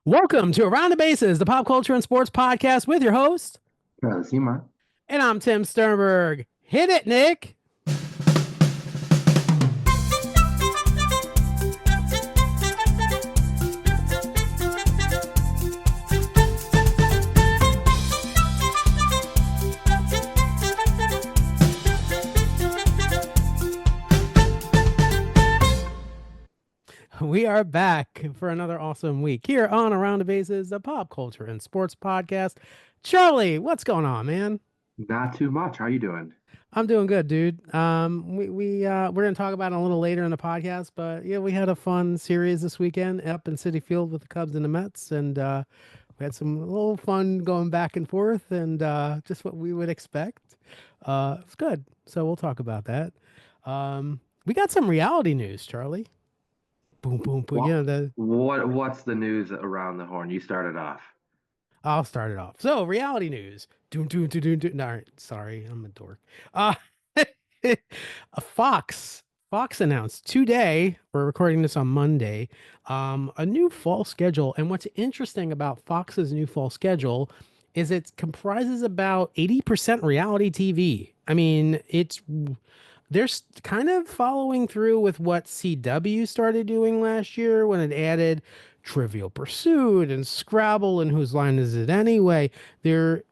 Welcome to Around the Bases, the pop culture and sports podcast with your host, Zima. and I'm Tim Sternberg. Hit it, Nick. We are back for another awesome week here on Around the Bases, the pop culture and sports podcast. Charlie, what's going on, man? Not too much. How you doing? I'm doing good, dude. We're gonna talk about it a little later in the podcast, but yeah, we had a fun series this weekend up in Citi Field with the Cubs and the Mets, and we had some little fun going back and forth, and just what we would expect. It's good, so we'll talk about that. We got some reality news, Charlie. Boom, boom, boom. What, Yeah, the what's the news around the horn? You started off. I'll start it off. So, reality news. Doom, doom, doom, doom, doom. No, sorry, I'm a dork. Uh, Fox. Fox announced today, we're recording this on Monday, a new fall schedule. And what's interesting about Fox's new fall schedule is it comprises about 80% reality TV. I mean, they're kind of following through with what CW started doing last year when it added Trivial Pursuit and Scrabble and Whose Line Is It Anyway. And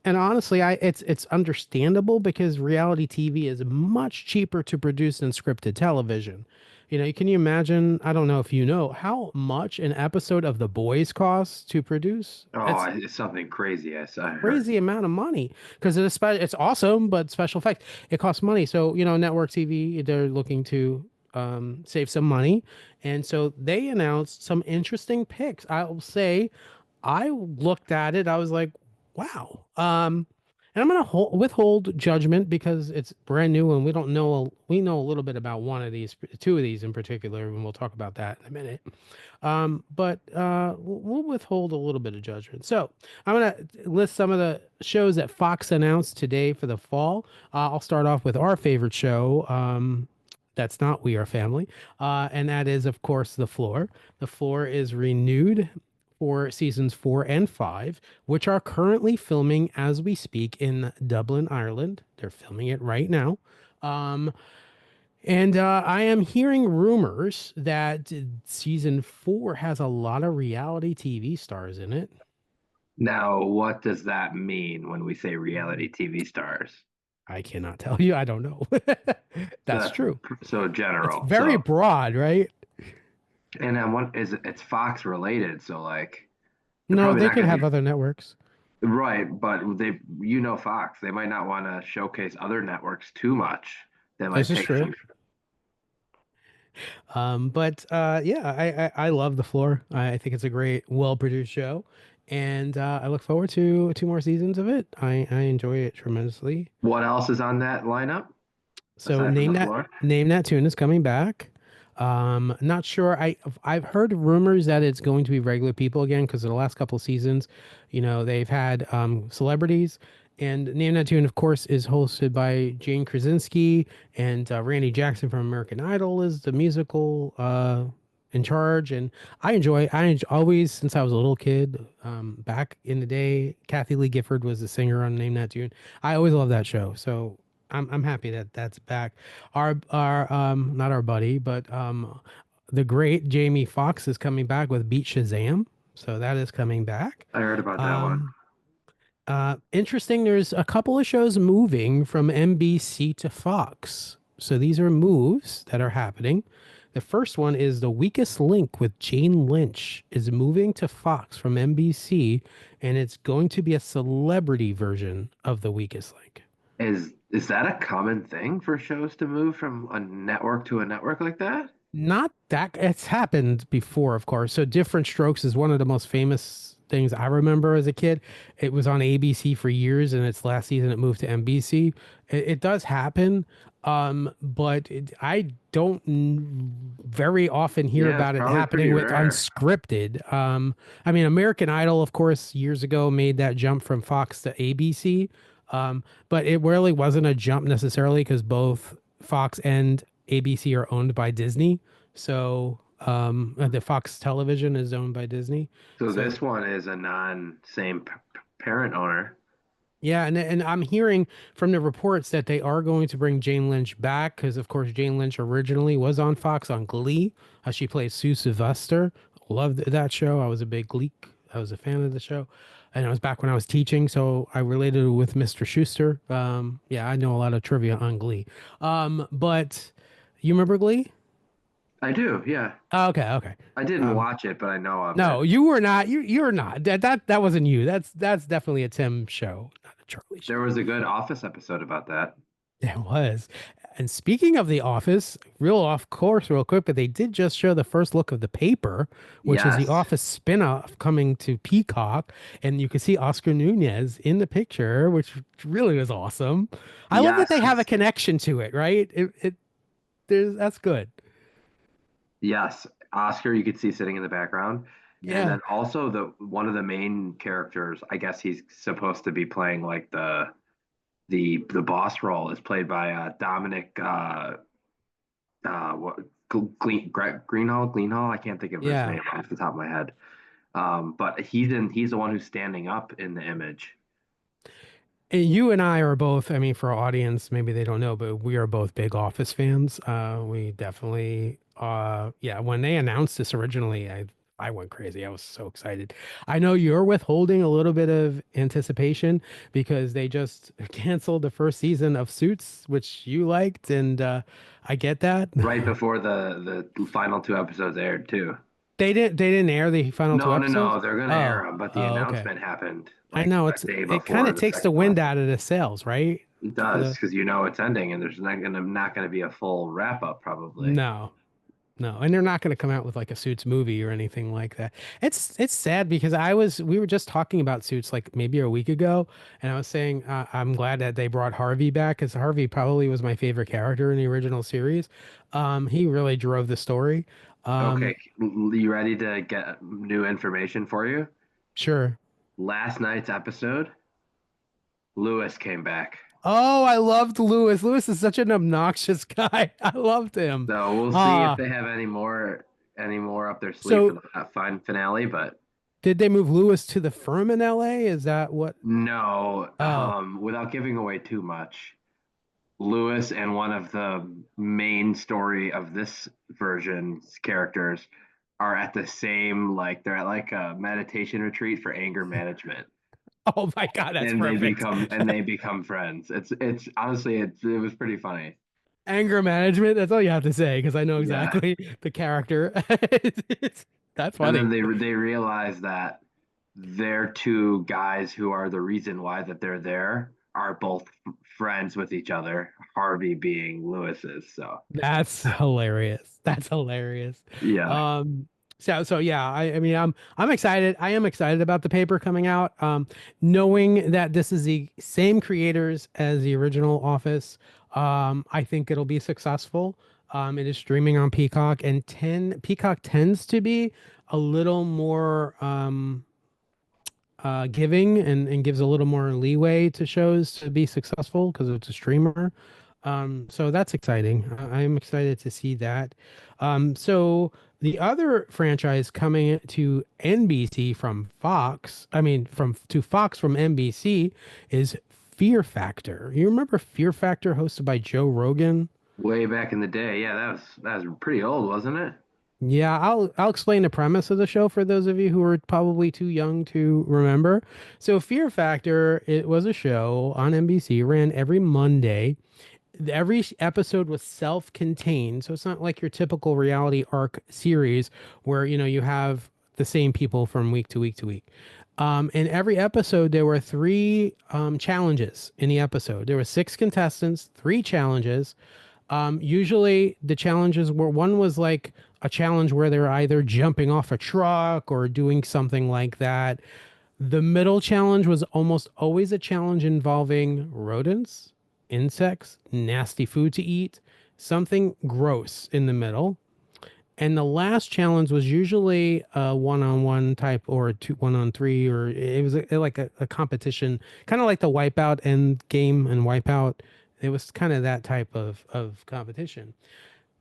honestly, it's understandable because reality TV is much cheaper to produce than scripted television. You know, can you imagine? I don't know if you know how much an episode of The Boys costs to produce. Oh, it's something crazy. Yes, I heard. Crazy amount of money because it's awesome, but special effects, it costs money. So, you know, network TV, they're looking to save some money. And so they announced some interesting picks. I'll say I looked at it, I was like, wow. And I'm going to withhold judgment because it's brand new and we don't know. We know a little bit about one of these, two of these in particular, and we'll talk about that in a minute. But we'll withhold a little bit of judgment. So I'm going to list some of the shows that Fox announced today for the fall. I'll start off with our favorite show. That's not We Are Family. And that is, of course, The Floor. The Floor is renewed for seasons 4 and 5, which are currently filming as we speak in Dublin, Ireland. They're filming it right now. And I am hearing rumors that season 4 has a lot of reality TV stars in it. Now, what does that mean when we say reality TV stars? I cannot tell you. I don't know. That's true. So general. It's very broad, right? And then it's Fox related, so like no, they could have other networks. Right, but Fox, they might not want to showcase other networks too much. They might this is true. Yeah, I love The Floor. I think it's a great, well-produced show, and I look forward to 2 more seasons of it. I enjoy it tremendously. What else is on that lineup? So Name That Tune is coming back. Not sure. I've heard rumors that it's going to be regular people again because in the last couple of seasons, you know, they've had celebrities. And Name That Tune, of course, is hosted by Jane Krasinski, and Randy Jackson from American Idol is the musical in charge. And I always, since I was a little kid, back in the day, Kathy Lee Gifford was the singer on Name That Tune. I always loved that show. So I'm happy that that's back. Our not our buddy, but the great Jamie Foxx is coming back with Beat Shazam. So that is coming back. I heard about that one. Interesting. There's a couple of shows moving from NBC to Fox. So these are moves that are happening. The first one is The Weakest Link with Jane Lynch is moving to Fox from NBC, and it's going to be a celebrity version of The Weakest Link. Is that a common thing for shows to move from a network to a network like that? Not that it's happened before, of course. So Different Strokes is one of the most famous things I remember as a kid. It was on ABC for years, and its last season it moved to NBC. It does happen, but I don't very often hear about it happening with unscripted. I mean, American Idol, of course, years ago made that jump from Fox to ABC. But it really wasn't a jump necessarily because both Fox and ABC are owned by Disney. So The Fox Television is owned by Disney. So So this one is a same parent owner. yeah, and I'm hearing from the reports that they are going to bring Jane Lynch back because, of course, Jane Lynch originally was on Fox on Glee. She plays Sue Sylvester. Loved that show. I was a big Glee. I was a fan of the show, and it was back when I was teaching, so I related it with Mr. Schuster. Yeah, I know a lot of trivia on Glee. But you remember Glee? I do, yeah. Oh, okay, okay. I didn't Um, watch it, but I know of it. no, you were not. You're not. That wasn't you. That's definitely a Tim show, not a Charlie show. There was a good Office episode about that. It was. And speaking of The Office, real off course, real quick, but they did just show the first look of The Paper, which is the Yes, Office spinoff coming to Peacock. And you can see Oscar Nunez in the picture, which really was awesome. I love that yes, they have a connection to it, right? That's good. yes. Oscar, you could see sitting in the background. And Yeah. then also the one of the main characters, I guess he's supposed to be playing like the boss role is played by Dominic what Greenhall. I can't think of his Yeah. name off the top of my head. But he's the one who's standing up in the image. And you and I are both, I mean, for our audience, maybe they don't know, but we are both big Office fans. We definitely, yeah, when they announced this originally, I went crazy. I was so excited. I know you're withholding a little bit of anticipation because they just canceled the first season of Suits, which you liked, and I get that. Right before the final two episodes aired too. They didn't air the final two No, no, episodes. no. They're gonna air Oh, them, but the oh, okay. announcement happened I like know a day it kind before of the takes the second wind one. out of the sails, right? It For does the because you know it's ending, and there's not gonna be a full wrap up probably. no. No, and they're not going to come out with like a Suits movie or anything like that. It's sad because we were just talking about Suits like maybe a week ago, and I was saying I'm glad that they brought Harvey back because Harvey probably was my favorite character in the original series. He really drove the story. Okay, Um, you ready to get new information for you? sure. Last night's episode, Lewis came back. Oh, I loved Lewis. Lewis is such an obnoxious guy. I loved him. So we'll see if Ah, they have any more up their sleeve for so the fine finale. But did they move Lewis to the firm in LA? Is that what? no, Oh, without giving away too much, Lewis and one of the main story of this version's characters are at the same like they're at like a meditation retreat for anger management. oh my God, that's And they perfect. become friends. It's honestly it was pretty funny. Anger management. That's all you have to say because I know Yeah. exactly the character. That's And then funny. they realize that their two guys who are the reason why that they're there are both friends with each other, Harvey being Lewis's. So, That's hilarious. That's hilarious. yeah. Um, so yeah, I mean I'm excited. I am excited about the paper coming out. Knowing that this is the same creators as the original Office. I think it'll be successful. It is streaming on Peacock and 10 Peacock tends to be a little more giving and gives a little more leeway to shows to be successful because it's a streamer. So that's exciting. I'm excited to see that. So the other franchise coming to NBC from Fox, I mean from to Fox from NBC is Fear Factor. You remember Fear Factor hosted by Joe Rogan? Way back in the day. Yeah, that was pretty old, wasn't it? Yeah, I'll explain the premise of the show for those of you who are probably too young to remember. So Fear Factor, it was a show on NBC, ran every Monday. Every episode was self-contained, so it's not like your typical reality arc series where you have the same people from week to week to week. In every episode, there were three challenges in the episode. There were six contestants, three challenges. Usually the challenges were one was like a challenge where they're either jumping off a truck or doing something like that. The middle challenge was almost always a challenge involving rodents, insects, nasty food to eat, something gross in the middle. And the last challenge was usually a one-on-one type or a two one-on-three, or it was like a competition, kind of like the Wipeout end game and Wipeout. It was kind of that type of competition.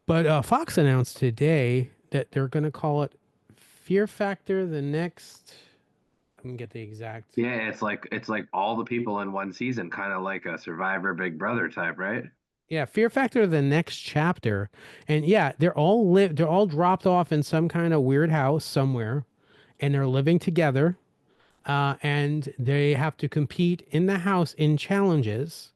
But Fox announced today that they're going to call it Fear Factor the next. I can get the exact. Yeah, it's like all the people in one season, kind of like a Survivor Big Brother type, right? Yeah, Fear Factor the next chapter. And yeah, they're all dropped off in some kind of weird house somewhere and they're living together. And they have to compete in the house in challenges.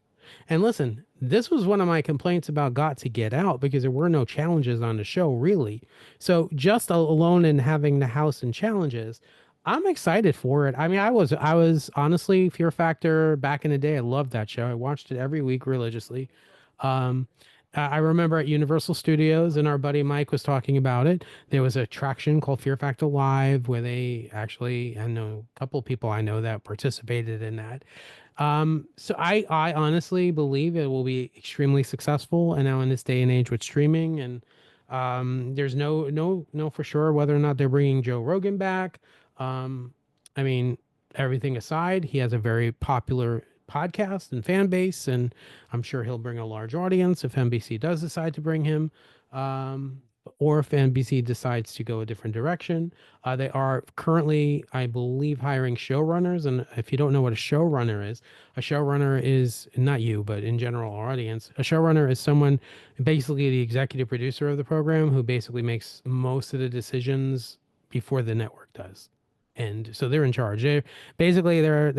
And listen, this was one of my complaints about Got to Get Out because there were no challenges on the show, really. So just alone in having the house and challenges, I'm excited for it. I mean, I was honestly Fear Factor back in the day. I loved that show. I watched it every week religiously. Um, I remember at Universal Studios, and our buddy Mike was talking about it. There was an attraction called Fear Factor Live where they actually, I know a couple of people I know that participated in that. So I honestly believe it will be extremely successful. And now in this day and age with streaming, and there's no for sure whether or not they're bringing Joe Rogan back. I mean, everything aside, he has a very popular podcast and fan base, and I'm sure he'll bring a large audience if NBC does decide to bring him. Um, or if NBC decides to go a different direction. They are currently, I believe, hiring showrunners. And if you don't know what a showrunner is not you, but in general, our audience, a showrunner is someone, basically the executive producer of the program, who basically makes most of the decisions before the network does. And so they're in charge. They're basically they're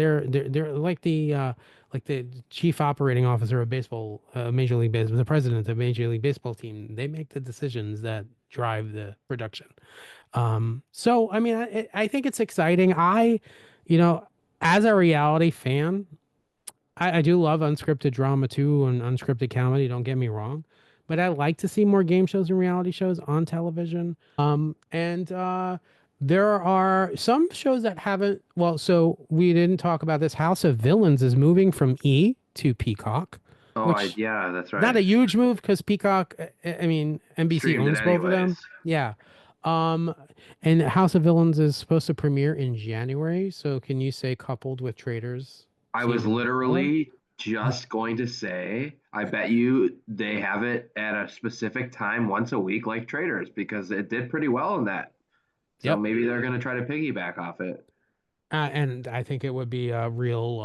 like the chief operating officer of baseball, Major League Baseball, the president of Major League Baseball team. They make the decisions that drive the production. So I mean, I think it's exciting. You know, as a reality fan, I do love unscripted drama too and unscripted comedy. Don't get me wrong, but I like to see more game shows and reality shows on television. And there are some shows that haven't. Well, so we didn't talk about this. House of Villains is moving from E to Peacock, Oh, which yeah, that's not right. a huge move because Peacock. I mean, NBC Streamed it owns both of them. anyways. Yeah. Um, and House of Villains is supposed to premiere in January. So can you say coupled with Traders I was season 4? literally just going to say, I bet you they have it at a specific time once a week, like Traders, because it did pretty well in that. So Yep. maybe they're going to try to piggyback off it. And I think it would be a real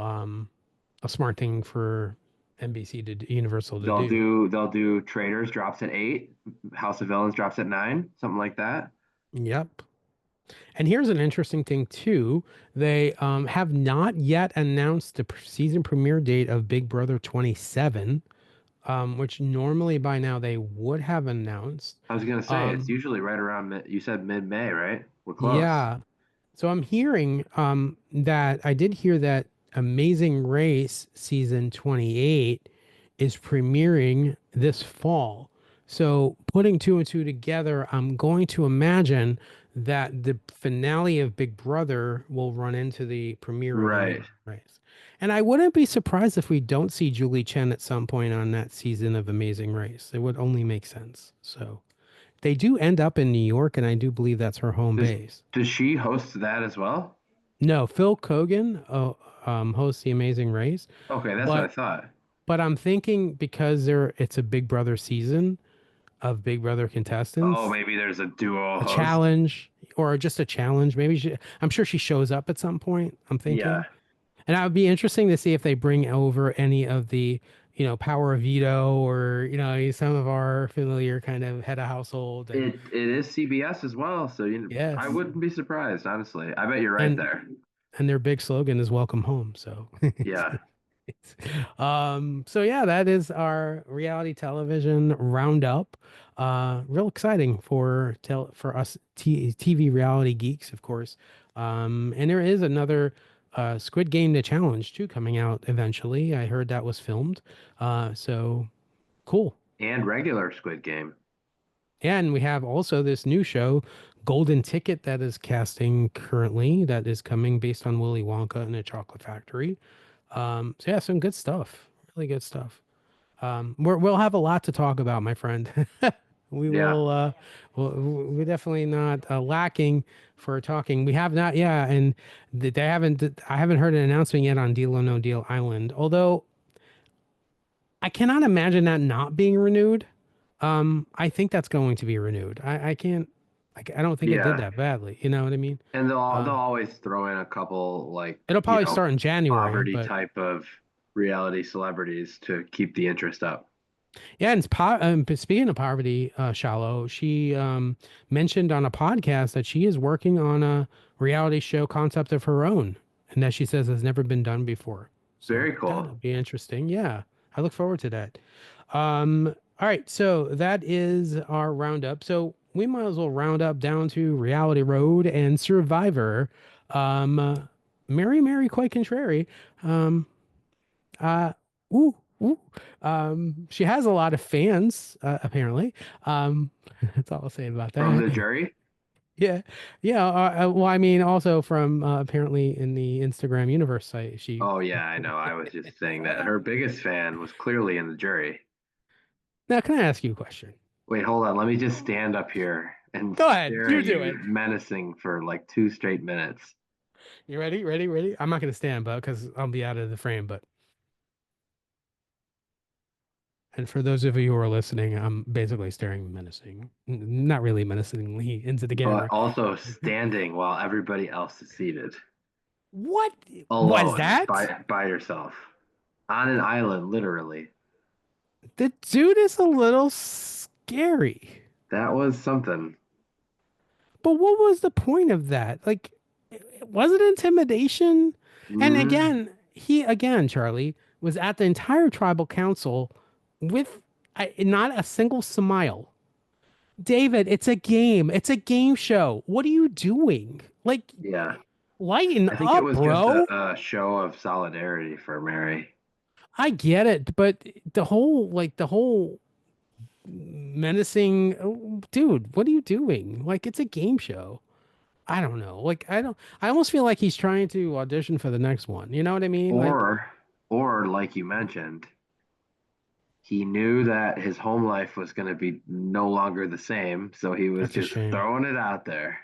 a smart thing for NBC to Universal to do. They'll do Traders drops at 8, House of Villains drops at 9, something like that. Yep. And here's an interesting thing too. They have not yet announced the season premiere date of Big Brother 27, which normally by now they would have announced. I was going to say it's Um, usually right around you said mid-May, right? We're close. yeah. So I'm hearing that I did hear that Amazing Race season 28 is premiering this fall. So putting two and two together, I'm going to imagine that the finale of Big Brother will run into the premiere of Right. Amazing Race. And I wouldn't be surprised if we don't see Julie Chen at some point on that season of Amazing Race. It would only make sense. So they do end up in New York, and I do believe that's her home Does base. does she host that as well? No, Phil Kogan hosts The Amazing Race, Okay, that's what I but thought. I'm thinking because it's a Big Brother season of Big Brother Oh, contestants, maybe there's a duo a host. challenge or just a challenge. Maybe I'm sure she shows up at some point. I'm Yeah. thinking, and it would be interesting to see if they bring over any of the power of veto or some of our familiar kind of head of household and It is CBS as well, so I yes, wouldn't be surprised, honestly. I bet you're right and there. their big slogan is "Welcome Home." So Yeah. so yeah, that is our reality television roundup. Real exciting for us TV reality geeks, of course. And there is another Squid Game The Challenge too coming out eventually. I heard that was filmed. So cool. And regular Squid Game. And we have also this new show, Golden Ticket, that is casting currently, that is coming based on Willy Wonka and the Chocolate Factory. So yeah, some good stuff. Really good stuff. We'll have a lot to talk about, my friend. We Yeah. will. We're definitely not lacking for talking. We have not, yeah, and they haven't. I haven't heard an announcement yet on Deal or No Deal Island. Although I cannot imagine that not being renewed. I think that's going to be renewed. I can't. Like I don't think it did Yeah. that badly. You know what I mean? And they'll Uh, always throw in a couple like, it'll probably start in January, poverty but type of reality celebrities to keep the interest up. yeah. And but speaking of poverty, Shallow, she mentioned on a podcast that she is working on a reality show concept of her own, and that she says has never been done before. So Very that'll cool. be interesting. Yeah, I look forward to that. All right, so that is our roundup. So we might as well round up down to Reality Road and Survivor. Um, Mary, quite contrary. Um, uh, ooh, ooh. She has a lot of fans, apparently. Um, that's all I'll say about From that. the jury? Yeah, yeah. Well, I mean, also from apparently in the Instagram universe site, she. Oh yeah, I know. I was just saying that her biggest fan was clearly in the jury. Now, can I ask you a question? Wait, hold on. Let me just stand up here and Go ahead, stare you at do you it. menacing for like 2 straight minutes. You ready? Ready? Ready? I'm not gonna stand, but because I'll be out of the frame. But and for those of you who are listening, I'm basically staring menacing, not really menacingly into the But camera. also standing while everybody else is seated. What was Alone that? by yourself. On an island, literally. The dude is a little scary. That was something. But what was the point of that? Like, was it intimidation? And Mm, again, Charlie, was at the entire tribal council with not a single smile. David, it's a game. It's a game show. What are you doing? Like, yeah. lighten I think it up, was just bro. a show of solidarity for Mary. I get it, but the whole menacing, oh, dude, what are you doing? Like, it's a game show. I don't know. Like, I almost feel like he's trying to audition for the next one. You know what I mean? Like, Or like you mentioned, he knew that his home life was going to be no longer the same, so he was that's a just shame. throwing it out there.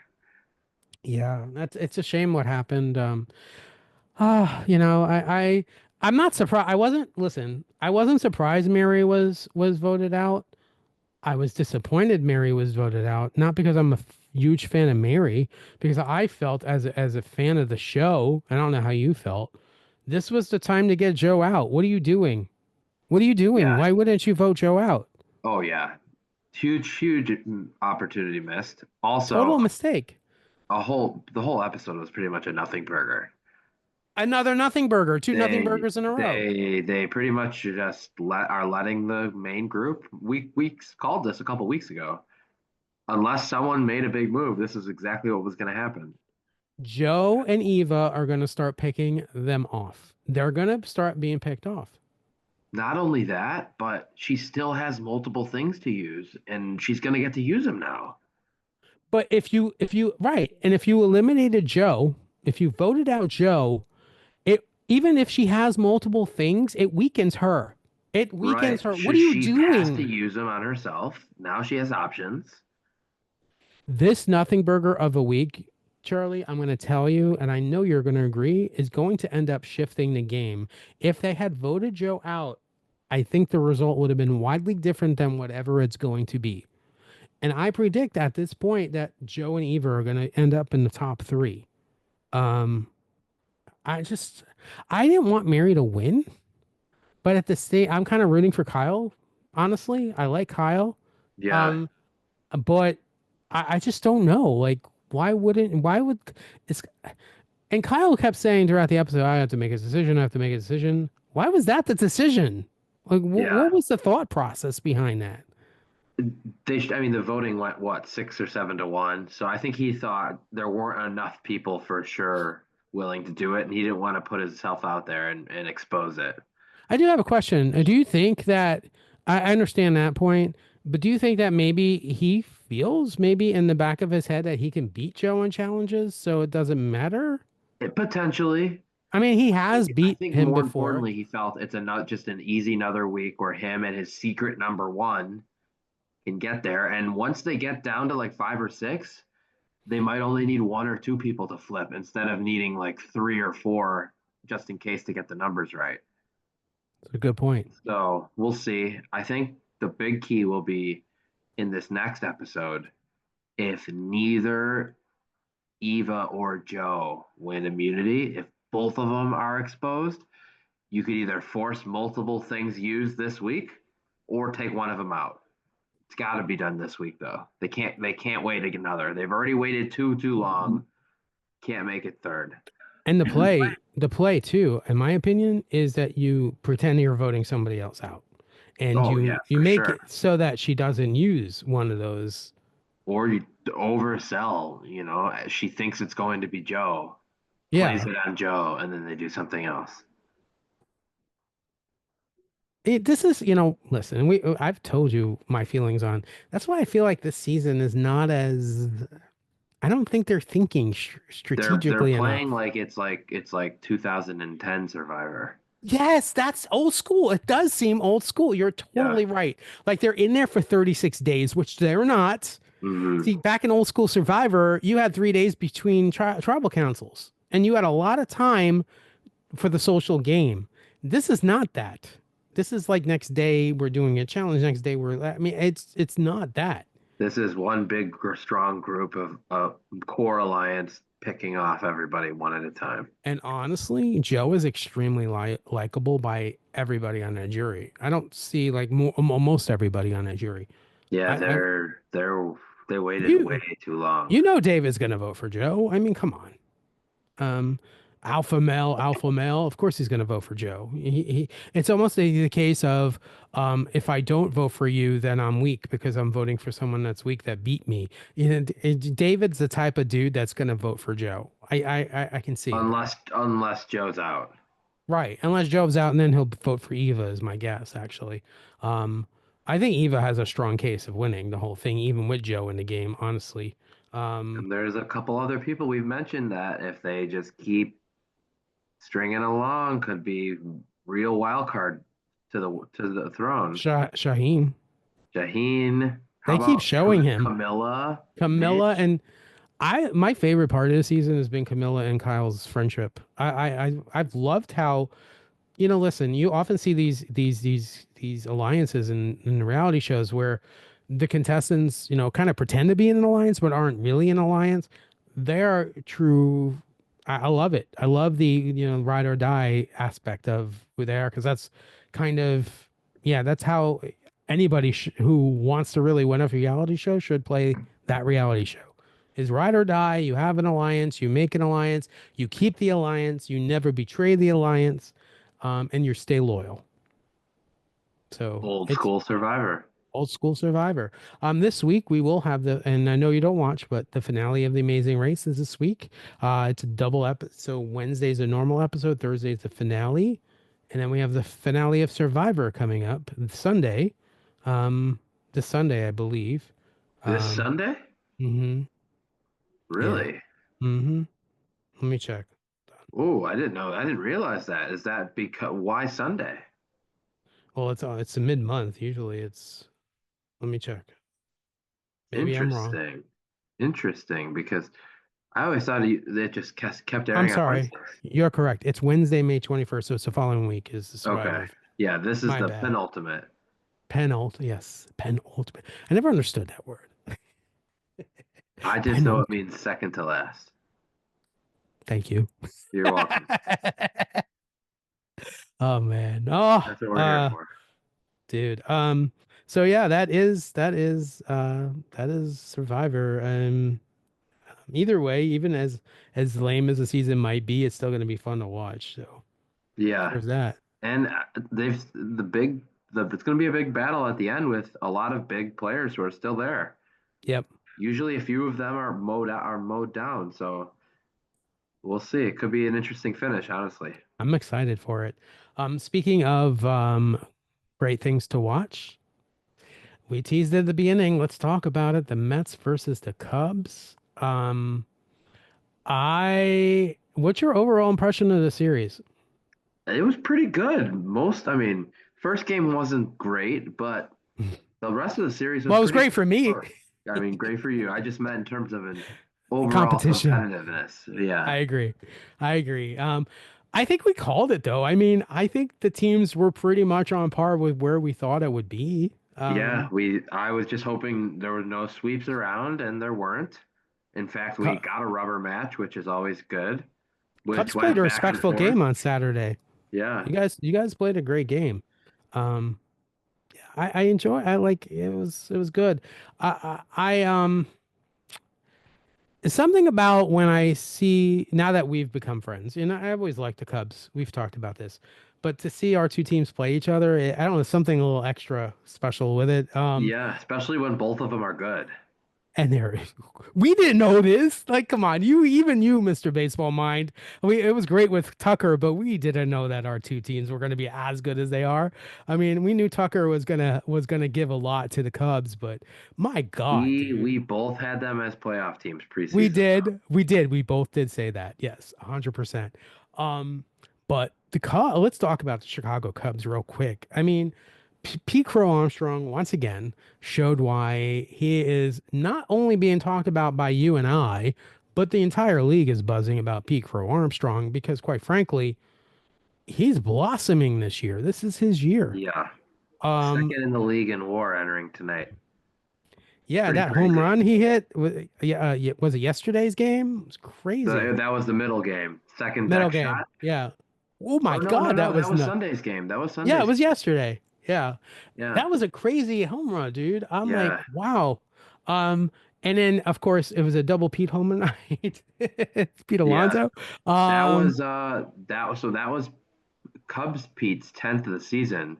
Yeah, it's a shame what happened. I'm not surprised. I wasn't surprised Mary was voted out. I was disappointed Mary was voted out, not because I'm a huge fan of Mary, because I felt as a fan of the show, I don't know how you felt. This was the time to get Joe out. What are you doing? What are you doing? Yeah. Why wouldn't you vote Joe out? Oh yeah. Huge opportunity missed. Also, Total mistake. the whole episode was pretty much a nothing burger. Another nothing burger, two nothing They burgers in a row. they pretty much just are letting the main group. We called this a couple weeks ago. Unless someone made a big move, this is exactly what was going to happen. Joe and Eva are going to start picking them off. They're going to start being picked off. Not only that, but she still has multiple things to use, and she's going to get to use them now. But right, and if you eliminated Joe, if you voted out Joe, it even if she has multiple things, it weakens her. It weakens Right? her. What are you She has to doing? use them on herself. Now she has options. This nothing burger of a week, Charlie, I'm going to tell you, and I know you're going to agree, is going to end up shifting the game. If they had voted Joe out, I think the result would have been widely different than whatever it's going to be. And I predict at this point that Joe and Eva are going to end up in the top three. Um, I just, I didn't want Mary to win, but at the state, I'm kind of rooting for Kyle. Honestly, I like Kyle. Yeah, Um, but I just don't know. Like, why would it's, and Kyle kept saying throughout the episode, I have to make a decision. I have to make a decision. Why was that the decision? Like, yeah. what was the thought process behind that? I mean, the voting went what 6 or 7 to 1. So I think he thought there weren't enough people for sure willing to do it, and he didn't want to put himself out there and expose it. I do have a question. Do you think that I understand that point, but do you think that maybe he feels maybe in the back of his head that he can beat Joe in challenges, so it doesn't matter? Potentially, I mean, he has I beat think him more before. importantly, he felt it's a not just an easy another week where him and his secret number one can get there. And once they get down to like 5 or 6, they might only need 1 or 2 people to flip instead of needing like 3 or 4 just in case to get the numbers right. That's a good point. So we'll see. I think the big key will be in this next episode. if neither Eva or Joe win immunity, if both of them are exposed, you could either force multiple things used this week or take one of them out. It's got to be done this week though. They can't wait another. They've already waited too long. Can't make it third. And the play too, in my opinion, is that you pretend you're voting somebody else out, and Oh yeah, you for make sure. it so that she doesn't use one of those. Or you oversell, she thinks it's going to be Joe, plays Yeah, it on Joe, and then they do something else. this is, listen, I've told you my feelings on. That's why I feel like this season is not as. I don't think they're thinking They're strategically playing enough. like 2010 Survivor. Yes, that's old school. It does seem old school. You're Yeah. totally right. Like they're in there for 36 days, which they're not. Hmm. See, back in old school Survivor, you had 3 days between tribal councils, and you had a lot of time for the social game. This is not that. This is like next day we're doing a challenge. Next day I mean, it's not that. This is one big strong group of core alliance picking off everybody one at a time. And honestly, Joe is extremely likable by everybody on that jury. I don't see like most everybody on that jury. Yeah, I they waited way you too long. you know David's gonna vote for Joe. I mean, come on. um alpha male, of course he's going to vote for Joe. It's almost the case of, if I don't vote for you, then I'm weak because I'm voting for someone that's weak that beat me. David's the type of dude that's going to vote for Joe. I can see it. Unless Joe's out. Right, unless Joe's out, and then he'll vote for Eva is my guess, actually. um I think Eva has a strong case of winning the whole thing even with Joe in the game, honestly. um And there's a couple other people we've mentioned that if they just keep stringing along could be real wild card to the throne. Shaheen, Shaheen, how they keep about showing him. Camilla, Camilla, Mitch? and my favorite part of the season has been Camilla and Kyle's friendship. I've loved how, listen, you often see these alliances in reality shows where the contestants, kind of pretend to be in an alliance but aren't really an alliance. They're true. I love it. I love the, ride or die aspect of who they are, because that's kind of, yeah, that's how anybody who wants to really win a reality show should play that reality show. Is ride or die. You have an alliance, you make an alliance, you keep the alliance, you never betray the alliance, and you stay loyal. So Old it's school Survivor. old school Survivor. This week we will have and I know you don't watch, but the finale of The Amazing Race is this week. It's a double episode. So Wednesday's a normal episode, Thursday's the finale, and then we have the finale of Survivor coming up Sunday. Um, this Sunday, I believe. This Um, Sunday? hmm yeah. Really? hmm Let me check. Oh, I didn't know. I didn't realize that. Is that because why Sunday? Well, it's a mid-month. Usually it's, let me check. Maybe I'm wrong. Interesting. Interesting because I always thought it just kept I'm airing on sorry. Wednesdays. You're correct. It's Wednesday, May 21st. So it's the following week is the Okay. Survivor. Yeah, this is My the bad. penultimate. Yes. Penultimate. I never understood that word. I just know it Penultimate. means second to last. Thank you. You're welcome. Oh man. Oh, That's what we're here for. dude. So yeah, that is Survivor. Either way, even as lame as the season might be, it's still going to be fun to watch. So Yeah, there's that. and they've it's going to be a big battle at the end with a lot of big players who are still there. Yep. Usually, a few of them are mowed down. So we'll see. It could be an interesting finish, honestly. I'm excited for it. Speaking of great things to watch, we teased it at the beginning. Let's talk about it. The Mets versus the Cubs. What's your overall impression of the series? It was pretty good. I mean, first game wasn't great, but the rest of the series was Well, it was pretty great good for so me. far. I mean, great for you. I just meant in terms of an overall Competition. competitiveness. Yeah. I agree. I agree. I think we called it though. I mean, I think the teams were pretty much on par with where we thought it would be. Yeah, Um, I was just hoping there were no sweeps around, and there weren't. In fact, we Cu- got a rubber match, which is always good, which Cubs played went a back and respectful forth. game on Saturday. Yeah. You guys played a great game. Um, I enjoy. I like it was good. I something about when I see now that we've become friends. I always liked the Cubs. We've talked about this, but to see our two teams play each other, I don't know, something a little extra special with it. Yeah, especially when both of them are good. And there, we didn't know this. Like, come on, even you, Mr. Baseball Mind. It was great with Tucker, but we didn't know that our two teams were going to be as good as they are. I mean, we knew Tucker was gonna give a lot to the Cubs, but my God, We dude, both had them as playoff teams we preseason. did, we did, we both did say that. Yes, 100%. Um, but let's talk about the Chicago Cubs real quick. I mean, Pete Crow Armstrong once again showed why he is not only being talked about by you and I, but the entire league is buzzing about Pete Crow Armstrong because, quite frankly, he's blossoming this year. This is his year. Yeah. Um, Second in the league in WAR entering tonight. yeah, Pretty that home crazy. run he hit, was it yesterday's game? It was crazy. That was the middle game. Second Middle deck game, shot. yeah. Oh my Oh no, no, God, no. that That was was nuts. Sunday's game. That was Yeah, it Sunday's was game. yesterday. Yeah. Yeah. That was a crazy home run, dude. I'm like, Yeah. wow. Um, and then of course it was a double Pete home run night. Pete Yeah. Alonso. Um, That was Cubs Pete's 10th of the season.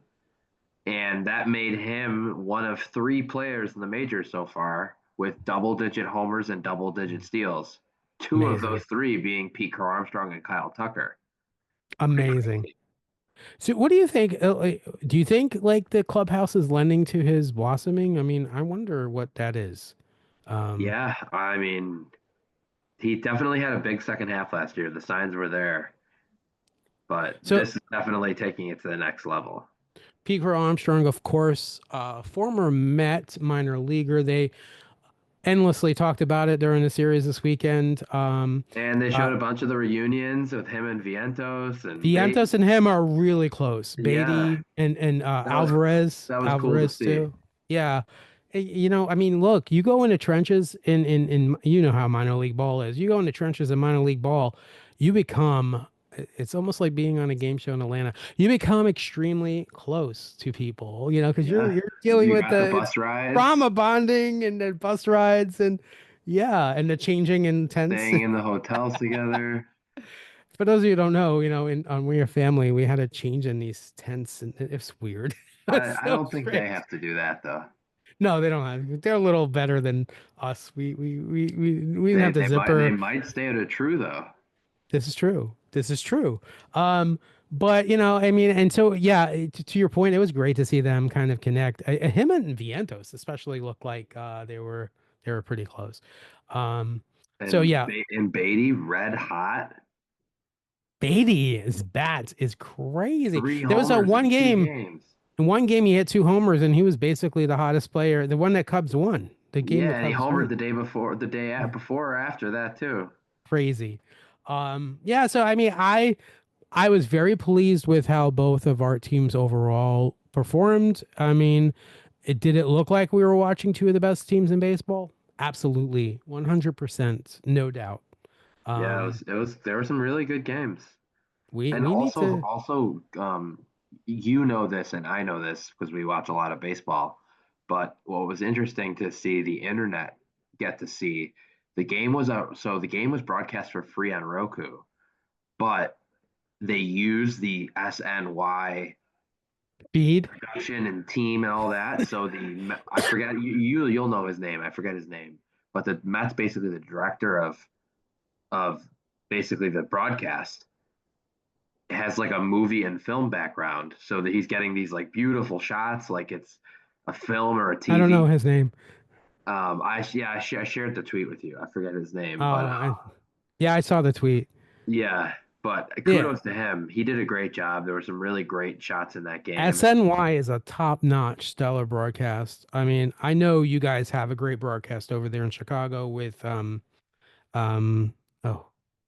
And that made him one of three players in the majors so far with double digit homers and double digit steals. Two of amazing. those three being Pete Crow Armstrong and Kyle Tucker. Pretty Amazing. crazy. So what do you think? Do you think like the clubhouse is lending to his blossoming? I mean, I wonder what that is. Um, Yeah, I mean, he definitely had a big second half last year. The signs were there, but so this is definitely taking it to the next level. Pete Crow Armstrong, of course, former Met minor leaguer. They endlessly talked about it during the series this weekend. And they Uh, showed a bunch of the reunions with him and Vientos and Bate. Vientos and him are really close. Yeah, Beatty and that was Alvarez, that was cool to Alvarez see. too. Yeah. I mean, look, you go into trenches in you know how minor league ball is. You go into trenches in minor league ball, you become it's almost like being on a game show in Atlanta. You become extremely close to people, because you're Yeah, you're dealing you with got the the it's bus rides, trauma bonding and the bus rides and yeah, and the changing in tents. staying in the hotels together. For those of you who don't know, in on We Are Family, we had to change in these tents, and it's weird. It's I so don't think they strange. have to do that though. No, they don't have. They're a little better than us. We didn't have the They zipper. might stay at a true though. This is true. This is true. But I mean, and so yeah, to your point, it was great to see them kind of connect. Him and Vientos especially looked like they were pretty close. Um, so yeah, And Beatty red hot, Beatty's bat is crazy. three There was a homers one in two game. games. In one game, he hit two homers, and he was basically the hottest player. The one that Cubs won. The game the Yeah, and he Cubs homered won. the day before, Yeah, before or after that too. crazy. Yeah. So I mean, I was very pleased with how both of our teams overall performed. I mean, did it look like we were watching two of the best teams in baseball? Absolutely, 100%, no doubt. Yeah, Um, there were some really good games. we And we need to you know this and I know this because we watch a lot of baseball. But what was interesting to see the internet get to see the game was broadcast for free on Roku, but they used the SNY feed. production and team and all that. So I forget you'll know his name. I forget his name, but the Mets basically the director of basically the broadcast has like a movie and film background, so that he's getting these like beautiful shots, like it's a film or a I don't know TV. his name. I shared the tweet with you. I forget his name, but Yeah, I saw the tweet. yeah. But Yeah, kudos to him. He did a great job. There were some really great shots in that game. SNY is a top-notch stellar broadcast. I mean, I know you guys have a great broadcast over there in Chicago with um oh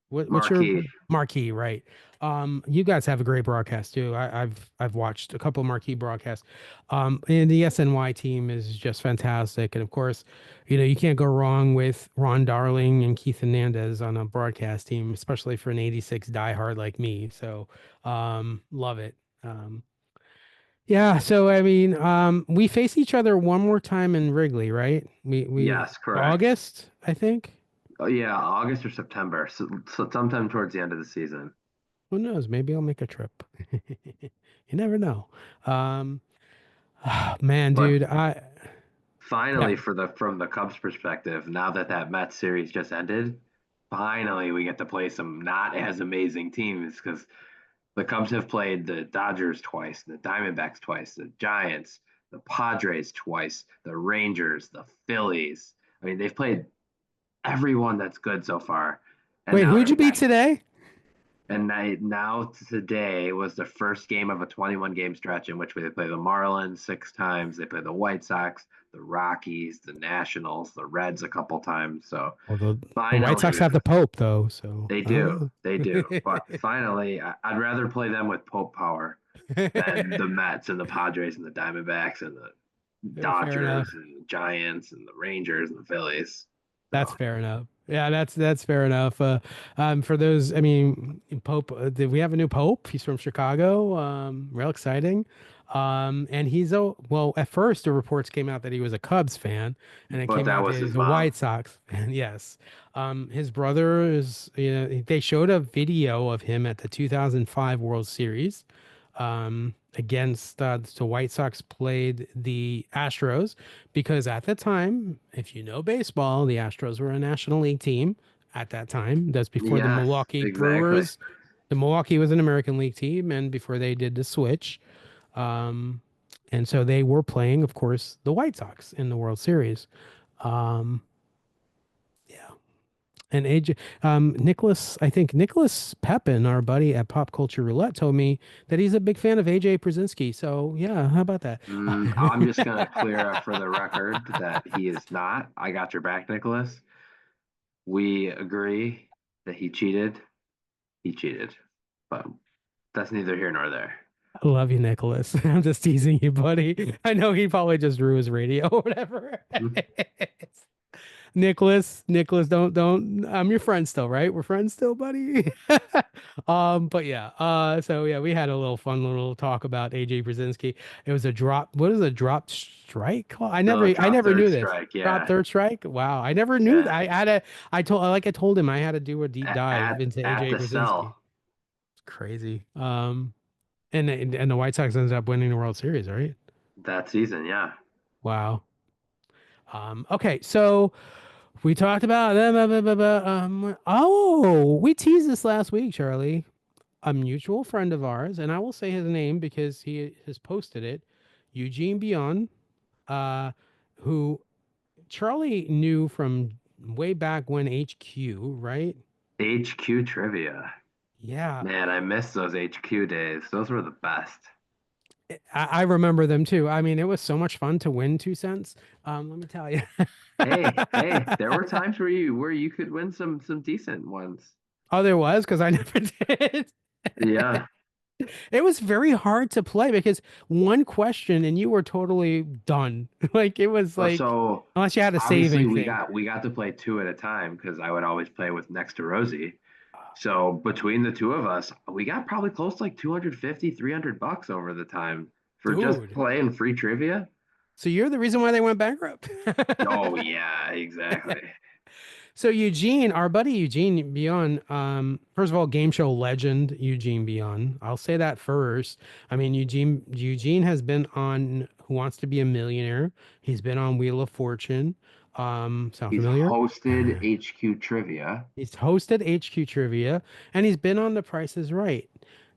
What's your Marquee. marquee, right? You guys have a great broadcast too. I've watched a couple of marquee broadcasts. And the SNY team is just fantastic. And of course, you can't go wrong with Ron Darling and Keith Hernandez on a broadcast team, especially for an 86 diehard like me. So love it. Um, yeah, so I mean, we face each other one more time in Wrigley, right? We Yes, correct. August, I think. Oh, yeah, August or September. So sometime towards the end of the season. Who knows? Maybe I'll make a trip. You never know. Um, man, But dude, yeah. finally, from the Cubs' perspective, now that Mets series just ended, finally we get to play some not as amazing teams because the Cubs have played the Dodgers twice, the Diamondbacks twice, the Giants, the Padres twice, the Rangers, the Phillies. I mean, they've played everyone that's good so far, and Wait, now who'd they're you beat back. today? And now today was the first game of a 21 game stretch in which they play the Marlins 6 times, they play the White Sox, the Rockies, the Nationals, the Reds a couple times. So Well, the White finally, Sox have the Pope though, so they I do, don't they do. know. But finally, I'd rather play them with Pope power than the Mets and the Padres and the Diamondbacks and the Fair enough. Dodgers and the Giants and the Rangers and the Phillies. That's So fair enough. Yeah, that's fair enough. For those, I mean, Pope. Did we have a new Pope? He's from Chicago. Real exciting. And he's a well. At first, the reports came out that he was a Cubs fan, and it but came that out that was his he's a mom. White Sox fan. Yes. His brother is. They showed a video of him at the 2005 World Series against the White Sox played the Astros because at the time, if you know baseball, the Astros were a National League team at that time. That's before the Yes, Milwaukee exactly. Brewers. The Milwaukee was an American League team, and before they did the switch, um, and so they were playing, of course, the White Sox in the World Series. Um, yeah, and AJ, Nicholas, I think Nicholas Pepin, our buddy at Pop Culture Roulette, told me that he's a big fan of AJ Przinsky. So yeah, how about that? I'm just gonna clear up for the record that he is not. I got your back, Nicholas. We agree that he cheated. He cheated, but that's neither here nor there. I love you, Nicholas. I'm just teasing you, buddy. I know he probably just drew his radio or whatever. Nicholas, don't. I'm your friend still, right? We're friends still, buddy. But yeah. So yeah, we had a little fun little talk about AJ Brzezinski. It was a drop. What is a drop strike called? No, I drop never third knew this. strike. Drop Yeah, third strike. Wow, I never knew that. yeah. I told him I had to do a deep dive into At AJ the Brzezinski. cell It's crazy. And the White Sox ends up winning the World Series, right? that season. Yeah. Wow. Okay, so we talked about we teased this last week, Charlie. A mutual friend of ours, and I will say his name because he has posted it, Eugene Bion, uh, who Charlie knew from way back when HQ, right? HQ trivia. Yeah, Man, I miss those HQ days. Those were the best. I remember them too. I mean, it was so much fun to win 2 cents. Let me tell you. Hey, there were times where you could win some decent ones. Oh, there was because I never did. Yeah. It was very hard to play because one question and you were totally done. Like it was like So unless you had a obviously saving thing. we got to play two at a time because I would always play with next to Rosie. So between the two of us, we got probably close to like 250, $300 over the time for just Dude. playing free trivia. So you're the reason why they went bankrupt. Oh yeah, exactly. So Eugene, our buddy Eugene Bion, first of all, game show legend Eugene Bion. I'll say that first. I mean, Eugene has been on Who Wants to Be a Millionaire. He's been on Wheel of Fortune. Sound He's familiar? hosted HQ trivia. He's hosted HQ Trivia and he's been on The Price is Right.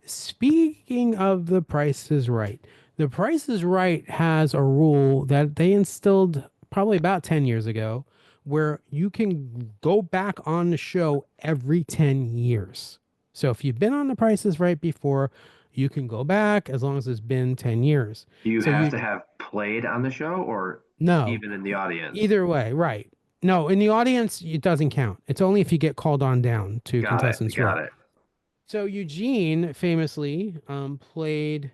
Speaking of The Price is Right has a rule that they instilled probably about 10 years ago where you can go back on the show every 10 years. So if you've been on The Price is Right before, you can go back as long as it's been 10 years. Do you So have you, to have played on the show or no, even in the audience? either way, right. No, in the audience, it doesn't count. It's only if you get called on down to Got it. contestants Got row. it. So Eugene famously played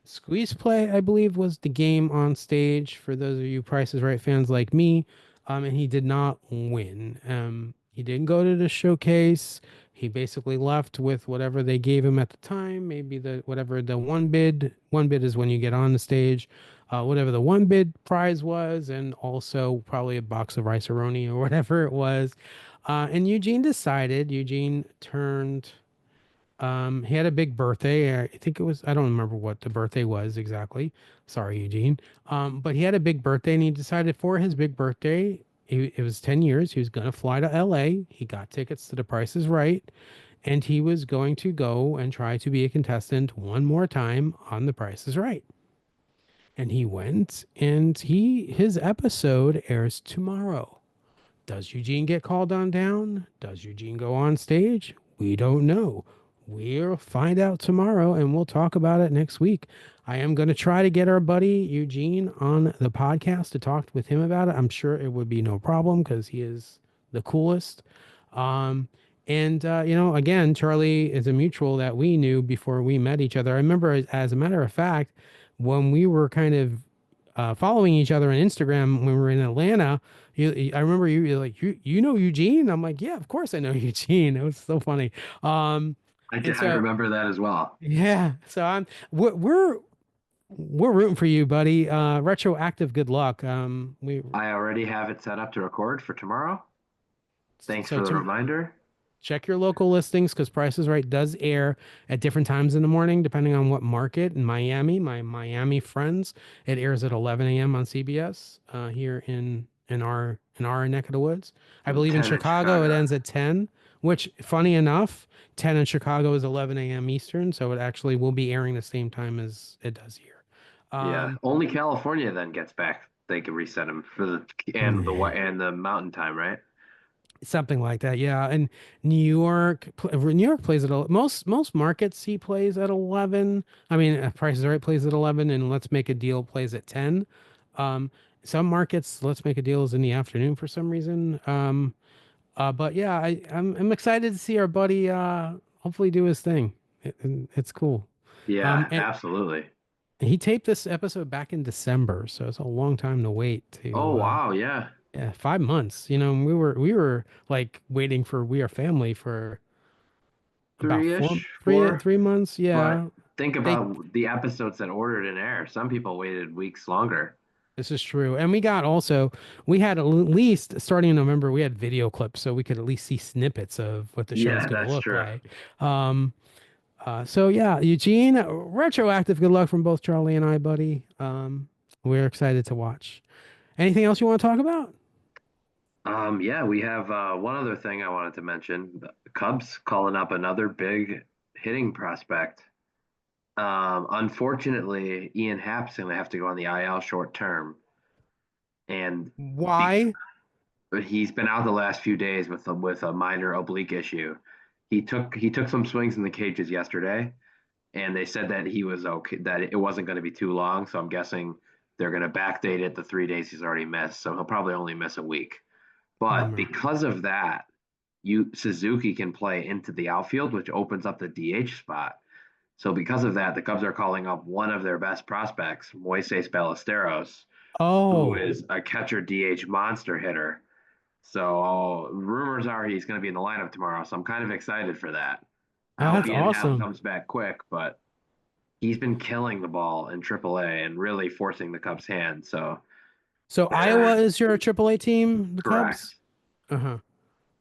Squeeze Play, I believe, was the game on stage for those of you Price is Right fans like me. And he did not win. He didn't go to the showcase. He basically left with whatever they gave him at the time, maybe the whatever the one bid. One bid is when you get on the stage. Whatever the one bid prize was, and also probably a box of rice-a-roni or whatever it was. And Eugene turned he had a big birthday. I think it was, I don't remember what the birthday was exactly. Sorry, Eugene. But he had a big birthday and he decided for his big birthday, it was 10 years, he was going to fly to LA. He got tickets to The Price is Right. And he was going to go and try to be a contestant one more time on The Price is Right. And he went and his episode airs tomorrow. Does Eugene get called on down? Does Eugene go on stage? We don't know. We'll find out tomorrow and we'll talk about it next week. I am going to try to get our buddy Eugene on the podcast to talk with him about it. I'm sure it would be no problem because he is the coolest. Um, again, Charlie is a mutual that we knew before we met each other. I remember, as a matter of fact, when we were kind of following each other on Instagram when we were in Atlanta. I remember you're like, you know Eugene? I'm like, yeah, of course I know Eugene. It was so funny. Um, and I so remember that as well. yeah, so we're rooting for you, buddy. Retroactive, good luck. We I already have it set up to record for tomorrow. Thanks so for the to reminder. check your local listings because Price is Right does air at different times in the morning, depending on what market. In Miami, my Miami friends, it airs at 11 a.m. on CBS here in our neck of the woods. I And believe in 10 in Chicago it Chicago. ends at 10, which funny enough, 10 in Chicago is 11 a.m. Eastern, so it actually will be airing the same time as it does here. Yeah. Um, Only California then gets back. They can reset them for and the mountain time, right? Something like that, yeah. And New York plays at most markets. He plays at 11. I mean, Price is Right plays at 11, and Let's Make a Deal plays at 10. Um, some markets, Let's Make a Deal is in the afternoon for some reason. But yeah, I'm excited to see our buddy hopefully do his thing. It's cool. Yeah, And absolutely. he taped this episode back in December, so it's a long time to wait Oh to wow, yeah. yeah, 5 months. You know, we were like waiting for We Are Family for about Three-ish, four. 3 months. But Yeah, think they. about the episodes that ordered in air. Some people waited weeks longer. This is true, and we had at least starting in November we had video clips so we could at least see snippets of what the show's Yeah, going to that's look true. like. Um, so yeah, Eugene, retroactive. Good luck from both Charlie and I, buddy. We're excited to watch. Anything else you want to talk about? Yeah, we have one other thing I wanted to mention. The Cubs calling up another big hitting prospect. Unfortunately, Ian Happ's going to have to go on the IL short term, and be, Why? he's been out the last few days with a minor oblique issue. He took some swings in the cages yesterday, and they said that he was okay, that it wasn't going to be too long. So I'm guessing they're going to backdate it the 3 days he's already missed. So he'll probably only miss a week. But Bummer. because of that, you Suzuki can play into the outfield, which opens up the DH spot. So because of that, the Cubs are calling up one of their best prospects, Moises Ballesteros, who Oh, is a catcher DH monster hitter. So rumors are he's going to be in the lineup tomorrow. So I'm kind of excited for that. I hope that's Ian Happ awesome. comes back quick, but he's been killing the ball in AAA and really forcing the Cubs' hand. So So Iowa is your AAA team, the Cubs? correct. Uh-huh.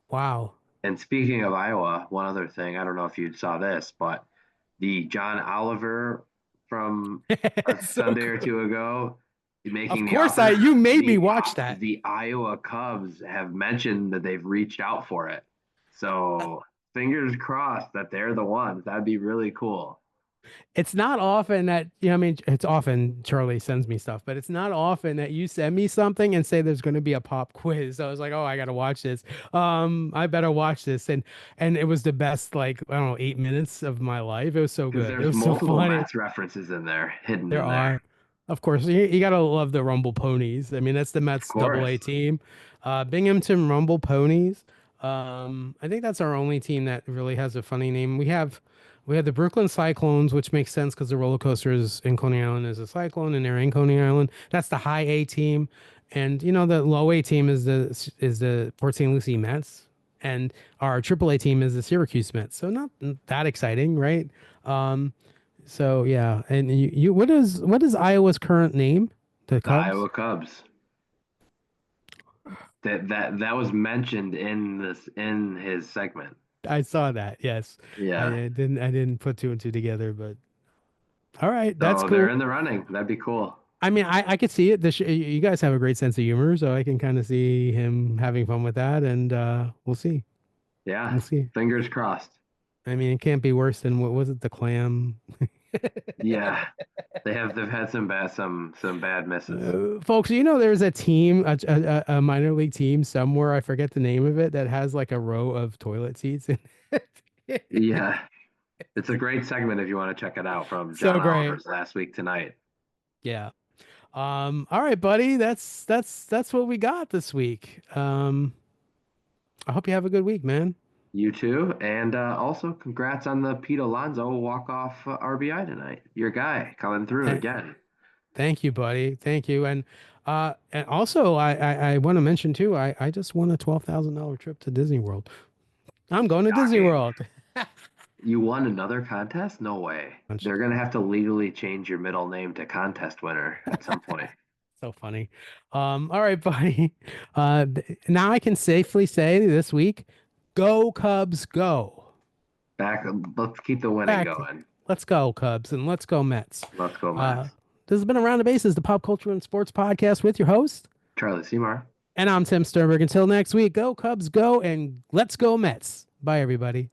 Wow. And speaking of Iowa, one other thing, I don't know if you saw this, but the John Oliver from a It's so Sunday or good. two ago Of making the course offer, you made me the watch that. the Iowa Cubs have mentioned that they've reached out for it. So fingers crossed that they're the ones. That'd be really cool. It's not often that, I mean, it's often Charlie sends me stuff, but it's not often that you send me something and say there's going to be a pop quiz. So I was like, oh, I got to watch this. I better watch this. And it was the best, like, I don't know, 8 minutes of my life. It was so Because good. It there's was so multiple funny. Mets references in there, hidden There in there. are. Of course, you gotta love the Rumble Ponies. I mean, that's the Of Mets double course. A team. Binghamton Rumble Ponies. I think that's our only team that really has a funny name. We have the Brooklyn Cyclones, which makes sense because the roller coaster is in Coney Island is a cyclone, and they're in Coney Island. That's the high A team, and the low A team is the Port St. Lucie Mets, and our triple A team is the Syracuse Mets. So not that exciting, right? Um, so yeah, and what is Iowa's current name? The The Cubs? Iowa Cubs. That was mentioned in his segment. I saw that. Yes, I Yeah. didn't put two and two together, but all right, that's So they're cool. in the running. That'd be cool. I mean, I could see it. You guys have a great sense of humor, so I can kind of see him having fun with that, and we'll see. Yeah. We'll see. Fingers crossed. I mean, it can't be worse than what was it, the clam? Yeah. They've had some bad misses. Folks, there's a team, a minor league team somewhere, I forget the name of it, that has like a row of toilet seats in it. Yeah. It's a great segment if you want to check it out from So John great. Oliver's last week tonight. Yeah. All right, buddy. That's what we got this week. I hope you have a good week, man. You too. And also congrats on the Pete Alonso walk-off RBI tonight. Your guy coming through Th- again. Thank you, buddy. Thank you. And also I want to mention too, I just won a $12,000 trip to Disney World. I'm going to Disney Shocking. World. You won another contest? No way. They're gonna have to legally change your middle name to contest winner at some point. So funny. All right, buddy. Now I can safely say this week, go Cubs, go. Back, let's keep the winning Back. going. Let's go Cubs and let's go Mets. Let's go, Uh, Mets. this has been Around the Bases, the pop culture and sports podcast with your host. Charlie Seymour. And I'm Tim Sternberg. Until next week, go Cubs, go, and let's go Mets. Bye, everybody.